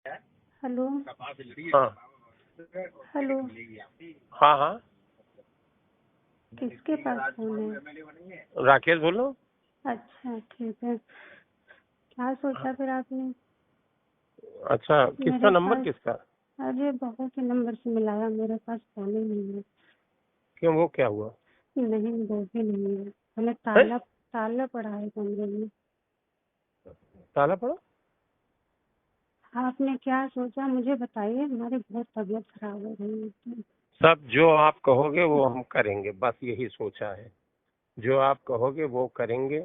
Hello. हाँ hello. हाँ हाँ, किसके पास फोन है? राकेश बोलो। अच्छा ठीक है। क्या सोचा फिर आपने? अच्छा, किसका मेरे नंबर पास किसका? अरे बहू के नंबर से मिलाया, मेरे पास फोन ही नहीं क्यों, वो क्या हुआ? है। नहीं, वो भी नहीं है। मैंने है? ताला ताला पड़ा है कमरे में। ताला पड़ा? आपने क्या सोचा मुझे बताइए, हमारी बहुत तबीयत खराब हो रही है। सब जो आप कहोगे वो हम करेंगे, बस यही सोचा है। जो आप कहोगे वो करेंगे।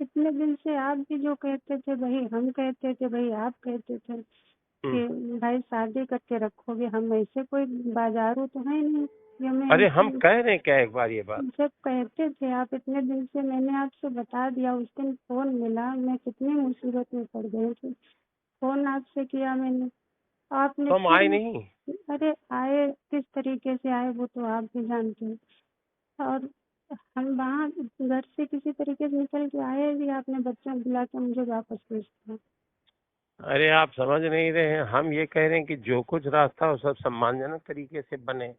इतने दिन से आप भी जो कहते थे वही हम कहते थे, वही आप कहते थे हम्म। कि भाई शादी करके रखोगे। हम ऐसे कोई बाजारू तो है नहीं कि अरे हम हमें कह रहे हैं क्या एक बार ये बात? जब कहते थे आप इतने दिन से, मैंने आपसे बता दिया। उस दिन फोन मिला, मैं कितनी मुसीबत में पड़ गई थी। फोन आपसे किया मैंने, आपने तो हम फिर आए नहीं। अरे आए किस तरीके से आए वो तो आप भी जानते हैं। और हम वहाँ घर से किसी तरीके से निकल के आए भी, आपने बच्चों बुला के मुझे वापस भेज दिया। अरे आप समझ नहीं रहे हैं, हम ये कह रहे हैं कि जो कुछ रास्ता हो सब सम्मानजनक तरीके से बने,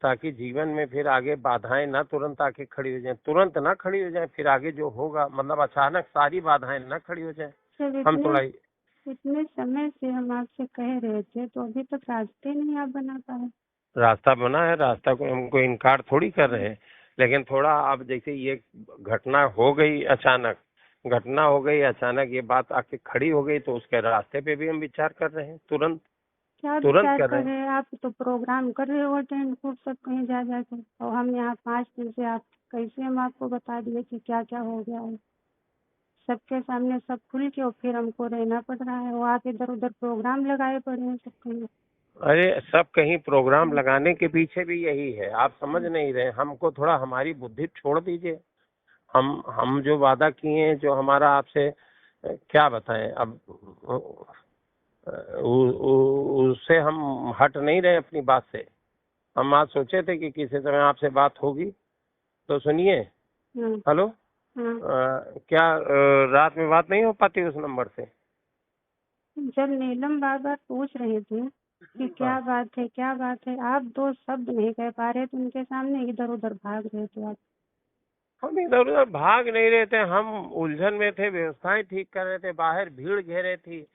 ताकि जीवन में फिर आगे बाधाएं ना तुरंत आके खड़ी हो जाएं, तुरंत ना खड़ी हो जाएं, फिर आगे जो होगा मतलब अचानक सारी बाधाएं ना खड़ी हो जाएं। जब हम इतने थोड़ा इतने समय से हम आपसे कह रहे थे तो अभी तक रास्ते नहीं आप बना पाए। रास्ता बना है, रास्ता को हमको इनकार थोड़ी कर रहे हैं, लेकिन थोड़ा अब जैसे ये घटना हो गई अचानक, ये बात आके खड़ी हो गई, तो उसके रास्ते पे भी हम विचार कर रहे हैं, तुरंत क्या तुरंत विचार कर रहे कर हैं। रहे हैं? आप तो प्रोग्राम कर रहे हो अटेंड खूब सब कहीं जा जाके, और हम यहाँ 5 दिन से आप कैसे हम आपको बता दिए कि क्या क्या हो गया है सबके सामने, सब खुल के, और फिर हमको रहना पड़ रहा है। वो आप इधर उधर प्रोग्राम लगाए पड़े हैं सब कहीं। अरे सब कहीं प्रोग्राम लगाने के पीछे भी यही है, आप समझ नहीं रहे। हमको थोड़ा हमारी बुद्धि छोड़ दीजिए। हम जो वादा किए हैं, जो हमारा आपसे क्या बताएं अब, उससे हम हट नहीं रहे अपनी बात से। हम आज सोचे थे कि किसी समय आपसे बात होगी, तो सुनिए। हाँ। हेलो। हाँ। क्या रात में बात नहीं हो पाती उस नंबर से? जब नीलम बार बार पूछ रहे थे कि क्या हाँ, बात है क्या बात है, आप 2 शब्द नहीं कह पा रहे थे उनके सामने, इधर उधर भाग रहे थे आप। हम इधर उधर भाग नहीं रहे थे, हम उलझन में थे, व्यवस्थाएं ठीक कर रहे थे, बाहर भीड़ घेरे थी।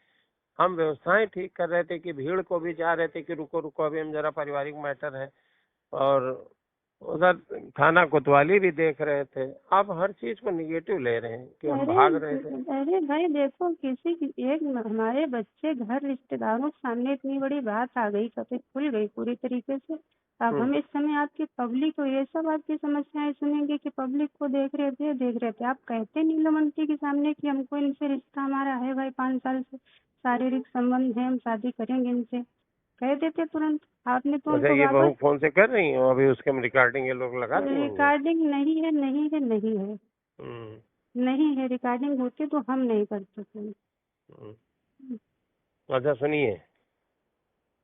हम व्यवस्थाएं ठीक कर रहे थे कि भीड़ को भी जा रहे थे कि रुको रुको, अभी हम जरा पारिवारिक मैटर है। और उधर थाना कोतवाली भी देख रहे थे। आप हर चीज को निगेटिव ले रहे हैं कि हम अरे भाग रहे थे। अरे भाई देखो, एक हमारे बच्चे घर रिश्तेदारों के सामने इतनी बड़ी बात आ गई, कभी खुल गई पूरी तरीके से। अब हम्म। हम इस समय आपकी पब्लिक को ये सब आपकी समस्याएं सुनेंगे कि पब्लिक को देख रहे थे। आप कहते नीलम आंटी के सामने कि हमको इनसे रिश्ता हमारा है भाई, 5 साल से शारीरिक संबंध है, हम शादी करेंगे इनसे, कह देते तुरंत। आपने तो अच्छा, उनको ये बहू वापस फोन से कर रही हो अभी, उसके हम रिकॉर्डिंग ये लोग लगा दिए होंगे। रिकॉर्डिंग नहीं है नहीं है नहीं है हम्म। नहीं है। रिकॉर्डिंग होती तो हम नहीं करते थे। हम्म। अच्छा सुनिए।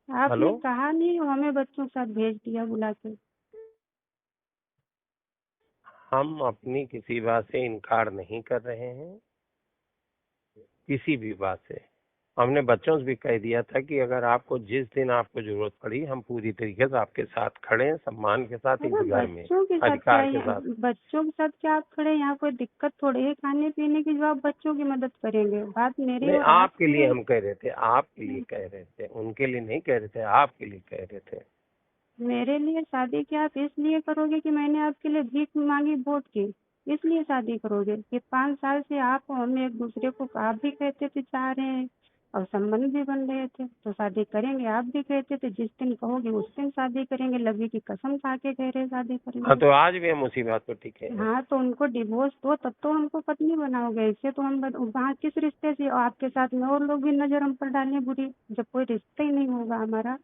हेलो। आपने कहा नहीं, हमें बच्चों के साथ भेज दिया बुला के। हम अपनी किसी बात से इनकार नहीं कर रहे हैं, किसी भी बात से। हमने बच्चों से भी कह दिया था कि अगर आपको जिस दिन आपको जरूरत पड़ी, हम पूरी तरीके से आपके साथ खड़े हैं, सम्मान के साथ, इस अरे घर में बच्चों के साथ क्या अधिकार के है? साथ। बच्चों के साथ क्या आप खड़े? यहाँ कोई दिक्कत थोड़ी है खाने पीने की जो आप बच्चों की मदद करेंगे। बात मेरी नहीं, और आपके आपकी लिए है। हम कह रहे थे, आपके लिए कह रहे थे, उनके लिए नहीं कह रहे थे, आपके लिए कह रहे थे। मेरे लिए शादी क्या आप इसलिए करोगे कि मैंने आपके लिए भीख मांगी वोट की? इसलिए शादी करोगे कि 5 साल से आप और हम एक दूसरे को, आप भी कहते थे चाह रहे हैं और संबंध भी बन रहे थे, तो शादी करेंगे। आप भी कहते थे जिस दिन कहोगे उस दिन शादी करेंगे, लवी की कसम खा के कह रहे शादी हाँ, करेंगे। तो आज भी हम उसी बात पर टिके हैं। हाँ तो उनको डिवोर्स दो तब तो हमको पत्नी बनाओगे। ऐसे तो हम वहाँ किस रिश्ते से, आपके साथ में और लोग भी नजर हम पर डालें बुरी, जब कोई रिश्ता ही नहीं होगा हमारा।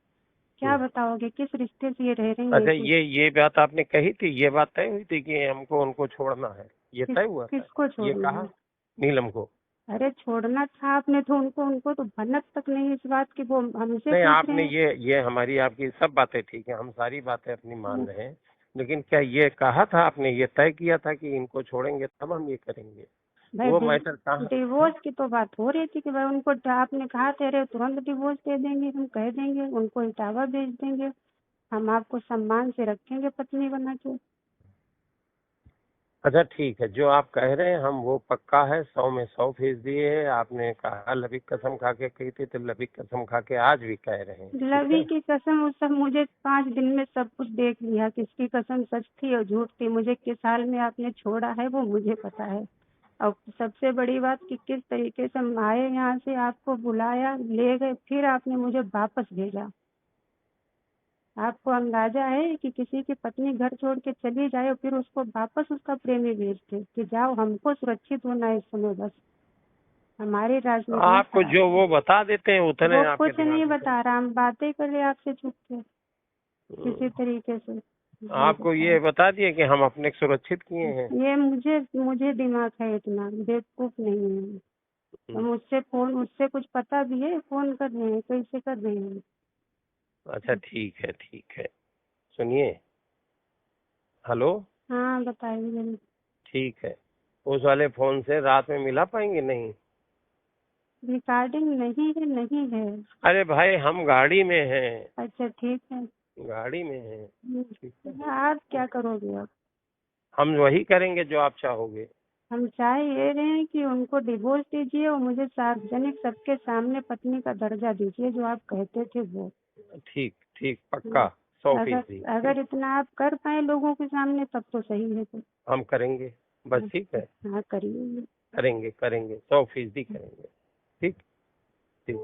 क्या हम्म। बताओगे किस रिश्ते से ये रह रही है? अच्छा, ये बात आपने कही थी, ये बात तय हुई थी कि हमको उनको छोड़ना है, ये तय हुआ था? किसको ये छोड़ना कहा है? नीलम को? अरे छोड़ना था आपने तो उनको, उनको तो भनक तक नहीं इस बात की, वो हमसे नहीं, पूछ रहे आपने हैं। ये हमारी आपकी सब बातें ठीक है, हम सारी बातें अपनी मान रहे हैं, लेकिन क्या ये कहा था आपने, ये तय किया था कि इनको छोड़ेंगे तब हम ये करेंगे? भाई वो मैटर कहाँ। डिवोर्स की तो बात हो रही थी कि भाई उनको आपने कहा थे अरे तुरंत डिवोर्स दे देंगे, हम कह देंगे उनको इटावा भेज देंगे, हम आपको सम्मान से रखेंगे पत्नी बना के। अच्छा ठीक है, जो आप कह रहे हैं हम वो पक्का है, 100 में 100% है। आपने कहा लबी कसम खा के कही थी, तो लबी कसम खा के आज भी कह रहे हैं, ठीक लवी है। की कसम उस सब मुझे 5 दिन में सब कुछ देख लिया, किसकी कसम सच थी और झूठ थी, मुझे किस हाल में आपने छोड़ा है वो मुझे पता है। और सबसे बड़ी बात कि किस तरीके से हम आए यहाँ से, आपको बुलाया, ले गए, फिर आपने मुझे वापस भेजा। आपको अंदाजा है कि किसी की पत्नी घर छोड़ के चली जाए और फिर उसको वापस उसका प्रेमी भेजते कि जाओ, हमको सुरक्षित होना है इस समय, बस हमारी राजनीति में आपको जो वो बता देते हैं उतने वो आपके कुछ नहीं दिमाग में बता रहा, हम बातें कर रहे आपसे चुप के किसी चल। तरीके से। आपको ये बता दिए कि हम अपने को सुरक्षित किए हैं। ये मुझे मुझे दिमाग है, इतना बेवकूफ नहीं है। तो मुझसे कुछ पता भी है, फोन कर रहे हैं, कैसे कर रहे हैं। अच्छा ठीक है, ठीक है, सुनिए। हेलो। हाँ बताइए। ठीक है, उस वाले फोन से रात में मिला पाएंगे नहीं? रिकॉर्डिंग नहीं है, नहीं है। अरे भाई हम गाड़ी में हैं, अच्छा ठीक है। गाड़ी में हैं, ठीक है। आप क्या करोगे अब? हम वही करेंगे जो आप चाहोगे। हम चाह ये रहे हैं कि उनको डिवोर्स दीजिए और मुझे सार्वजनिक सबके सामने पत्नी का दर्जा दीजिए जो आप कहते थे वो। ठीक ठीक, पक्का 100%। अगर इतना आप कर पाए लोगों के सामने तब तो सही है। तो हम करेंगे, बस ठीक है, हाँ करिए। करेंगे करेंगे 100% करेंगे। ठीक ठीक।